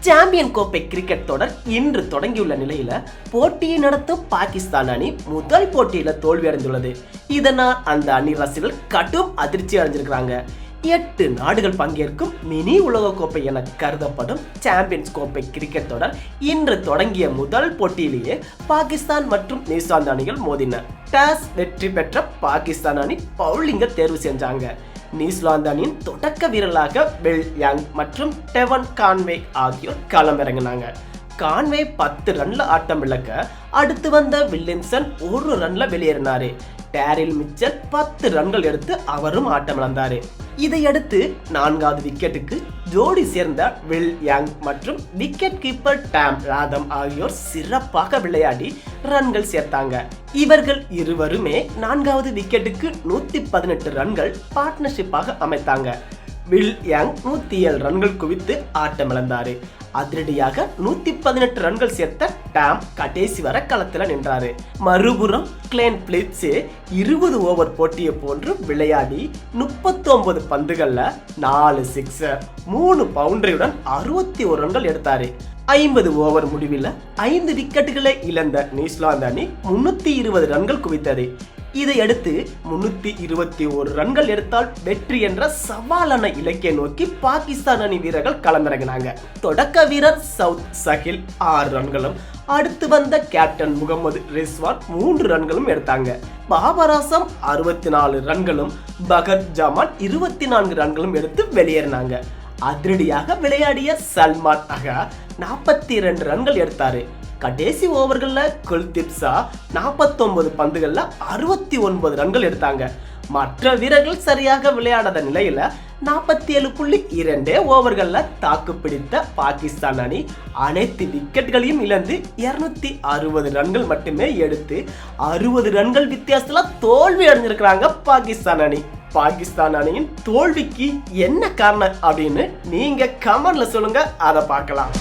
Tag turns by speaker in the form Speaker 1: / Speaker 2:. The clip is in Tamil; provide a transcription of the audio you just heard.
Speaker 1: சாம்பியன் கோப்பை கிரிக்கெட் தொடர் இன்று தொடங்கியுள்ள நிலையில போட்டியை நடத்தும் பாகிஸ்தான் அணி முதல் போட்டியில தோல்வி அடைந்துள்ளது. இதனால் அந்த அணி ரசிகர்கள் கடும் அதிர்ச்சி அடைஞ்சிருக்கிறாங்க. 8 நாடுகள் பங்கேற்கும் மினி உலக கோப்பை என கருதப்படும் சாம்பியன்ஸ் கோப்பை கிரிக்கெட் தொடர் இன்று தொடங்கிய முதல் போட்டியிலேயே பாகிஸ்தான் மற்றும் நியூசிலாந்து அணிகள் மோதின. டாஸ் வெற்றி பெற்ற பாகிஸ்தான் அணி பவுலிங்க தேர்வு செஞ்சாங்க. நியூசிலாந்து அணியின் தொடக்க வீரர்களாக வில் யங் மற்றும் டெவன் கான்வே ஆகியோர் களமிறங்கினாங்க. கான்வே 10 ரன்ல ஆட்டம் இழக்க அடுத்து வந்த வில்லியம்சன் 1 ரன்ல வெளியேறினாரு. டேரில் மிச்சல் 10 ரன்கள் எடுத்து அவரும் ஆட்டம் இழந்தாரு. இதையடுத்து 4வது விக்கெட்டுக்கு ஜோடி சேர்ந்த வில் யங் மற்றும் விக்கெட் கீப்பர் டாம் ராதம் ஆகியோர் சிறப்பாக விளையாடி ரன்கள் சேர்த்தாங்க. இவர்கள் இருவருமே 4வது விக்கெட்டுக்கு 118 ரன்கள் பார்ட்னர்ஷிப்பாக அமைத்தாங்க. வில் யங் 107 ரன்கள் குவித்து ஆட்டமிழந்தாரு. அதிரடியாக 118 ரன்கள் சேர்த்த டாம் கடைசி வர களத்தில் நின்றாரு. மறுபுறம் கிளேன் பிலிப்ஸ் 20 ஓவர் போட்டியை போன்று விளையாடி 39 பந்துகள்ல 4 சிக்ஸர் 3 பவுண்டரியுடன் 61 ரன்கள் எடுத்தாரு. 50 ஓவர் முடிவில் 5 விக்கெட்டுகளை இழந்த நியூசிலாந்து அணி 320 ரன்கள் குவித்தது. இதையடுத்து 321 ரன்கள் எடுத்தால் வெற்றி என்ற சவாலான இலக்கை நோக்கி பாகிஸ்தான் அணி வீரர்கள் களமிறங்கினாங்க. தொடக்க வீரர் சவுத் சஹில் 6 ரன்களும் அடுத்து வந்த கேப்டன் முகமது ரிஸ்வான் 3 ரன்களும் எடுத்தாங்க. பாபர் ஆசம் 64 ரன்களும் பகர் ஜமான் 24 ரன்களும் எடுத்து வெளியேறினாங்க. அதிரடியாக விளையாடிய சல்மான் அகா 42 ரன்கள் எடுத்தாரு. கடைசி ஓவர்கள்ல குல்தீப் ஷா 49 பந்துகள்ல 69 ரன்கள் எடுத்தாங்க. மற்ற வீரர்கள் சரியாக விளையாடாத நிலையில 47.2 ஓவர்கள்ல தாக்கு பிடித்த பாகிஸ்தான் அணி அனைத்து விக்கெட்டுகளையும் இழந்து 260 ரன்கள் மட்டுமே எடுத்து 60 ரன்கள் வித்தியாசத்துல தோல்வி அடைஞ்சிருக்கிறாங்க பாகிஸ்தான் அணி. பாகிஸ்தான் அணியின் தோல்விக்கு என்ன காரணம் அப்படின்னு நீங்க கமெண்ட்ல சொல்லுங்க, அதை பார்க்கலாம்.